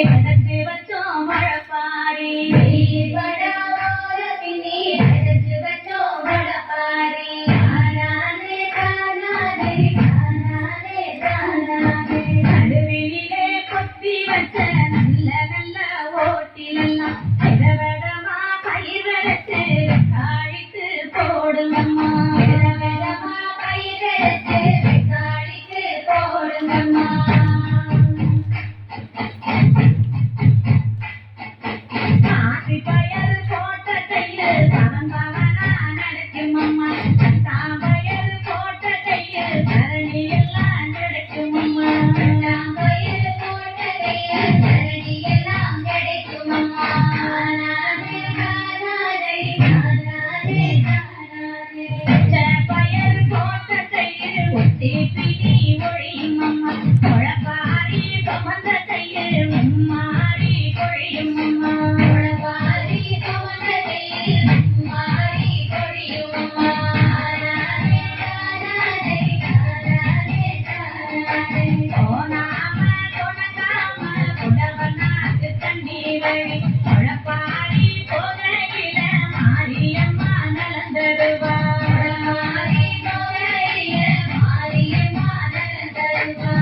விதைச்சு வச்சோம் மழப்பாரி விதைச்சு வச்சோம் மழப்பாரி நடுவிலே கொத்தி வச்ச நல்ல நல்ல ஓட்டிலெல்லாம் விதவிதமா பயிர் விளைச்சு காழித்து போடுங்கம்மா விதவிதமா பயிர் விளைச்சு காழித்து போடுங்கம்மா ஆசி பயர் போட்ட கையில் பரம்பவனா நடக்குமம்மா தாம்பயர் போட்ட கையில் தரணி எல்லாம் கிடைக்குமம்மா தாம்பயர் போட்ட கையில் தரணி எல்லாம் கிடைக்குமம்மா பயர் போட்ட கையில் ஒட்டி பிடி ஒழியுமம்மா முழப்பாரி சுமந்த கையில் உம்மாரி பொழியுமம்மா முழப்பாரி சுமந்த கையில் உம்மாரி பொழியுமம்மா போனாம தொடங்காம புடவனாக்கு தண்ணி வழி முழப்பாரி போகையில மாரியம்மா நலந்தருவா மாரி போகையில மாரியம்மா நலந்தருவா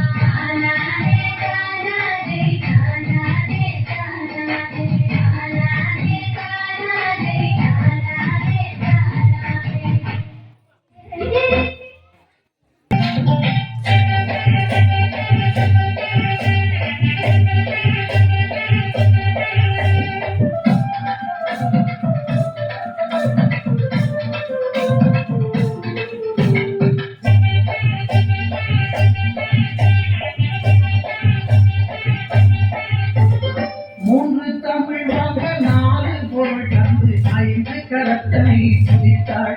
மூன்று தமிழ் வாங்க நாலு பொருள் தந்து ஐந்து கரத்தனை துதித்தாள்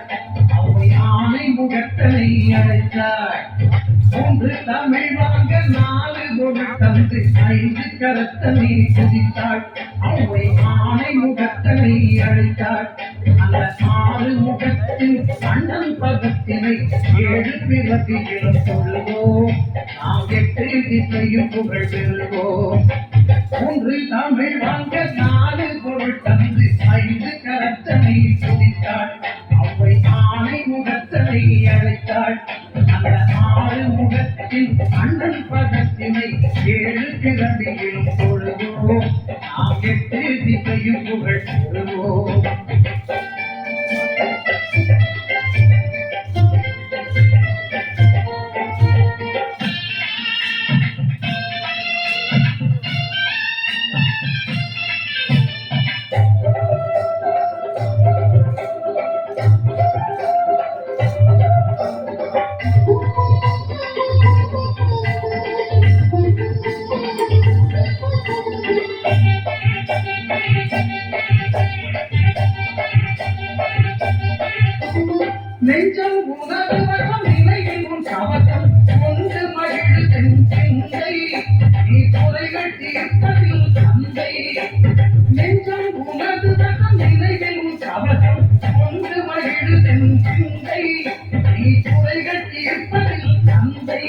அவை ஆணை முகத்தனை அழைத்தாள் மூன்று தமிழ் வாங்க நாலு பொருள் தந்து ஐந்து கரத்தனை துதித்தாள் அவை ஆணை முகத்தனை அழைத்தாள் அந்த ஆறு முகத்தின் அண்ணன் பதத்தினை ஏழு பிறவியிலும் சொல்லுவோம் நாம் எட்டு திசையும் புகழ் பெறுவோம் மூன்று தமிழ் வாங்க நாலு பொருள் தந்து ஐந்து கரத்தனை துதித்தாள் அவை ஆணை முகத்தனை அழைத்தாள் அந்த ஆறு முகத்தின் அண்ணன் பதத்தினை ஏழு பிறவியிலும் பொழுவோம் நாம் எட்டு திசையும் புகழ் பெறுவோம் நெஞ்சம் உணர்வகம் நிலையில் உன் கவசம் கொண்டு மகிழ் தென்னை நீ குறைகள் தீர்ப்பதில் தந்தை நெஞ்சம் உணர்வகம் நிலையில் உன் கவசம் கொண்டு மகிழ் தென்னை நீ குறைகள் தீர்ப்பதில் தந்தை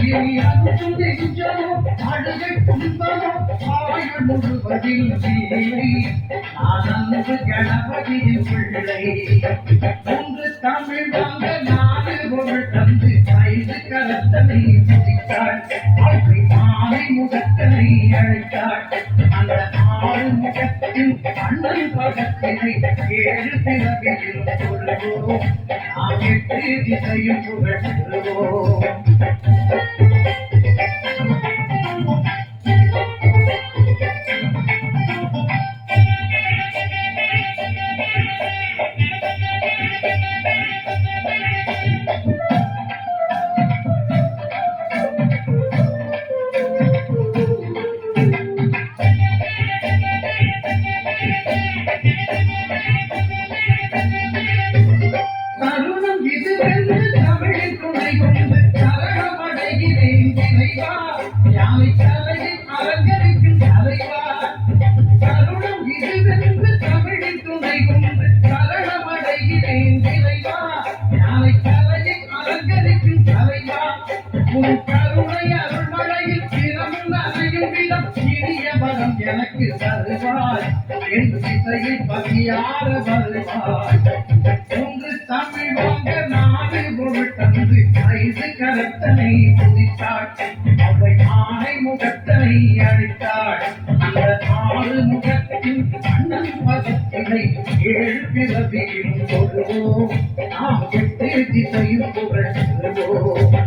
இனி அன்று நெஞ்சமோ அழுகை துன்பமோ ஆயுள் முழுவதில் நீ நான் அன்பு கணபதியின் பிள்ளை மூன்று தமிழ் வாங்க நாலு பொருள் தந்து ஐந்து கரத்தனை துதித்தாள் அவை ஆணை முகத்தனை அழைத்தாள் அந்த ஆறு முகத்தின் அண்ணன் பகத்தினை ஏழு பிறவியில் சொல்லுவோம் நாம் எட்டு திசையும் புகழ் பெறுவோம் தருணம் இதுவென்று தமிழின் துணை கொண்டு சரணமடைகிறேன் எனக்கு தருவாய் என் திசையில் பசியார வருவாய் ஒன்று தமிழ் வாங்க நாடு பொருள் தந்து ஐந்து கரத்தனை துதித்தாள் அவை ஆணை முகத்தனை அடித்தாள் அந்த ஆறு முகத்தின் அண்ணன் பதத்தினை ஏழு பிறவியும் கொள்வோம் நாம் எட்டு திசையும் புகழ்வோம்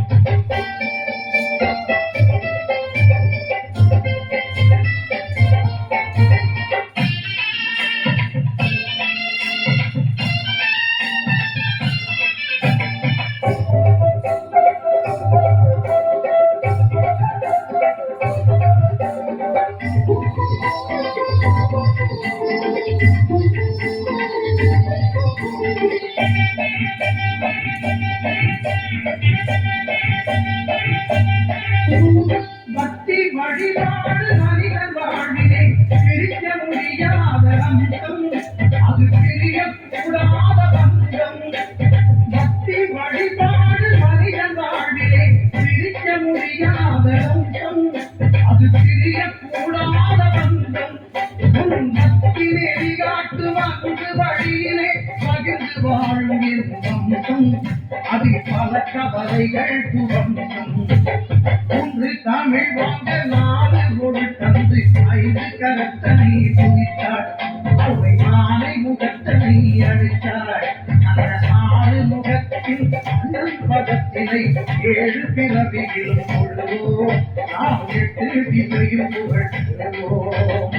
பக்தி வழிபாடு மனிதன் வாழ்வினை பிரிக்க முடியாத அம்சம் அது பிரியக்கூடாத பந்தம் பக்தி வழிபாடு மனிதன் வாழ்வினை பிரிக்க முடியாத அம்சம் அது பிரியக்கூடாத பந்தம் உன் பக்தி நெறி காட்டு வந்து வழியிலே பகிர்ந்து வாழும் அம்சம் அதில் பல கவலைகள் துவம்சம் ஒன்று தமிழ் வாங்க நாலு பொருள் தந்து ஐந்து கரத்தனை துதித்தாள் அவை ஆனை முகத்தனை அடித்தாள் அந்த ஆறு முகத்தில் அண்ணன் பதத்தினை ஏழு பிறவியிலும் கொள்வோம் நாம் எட்டு திசையில் புகழ்வோம்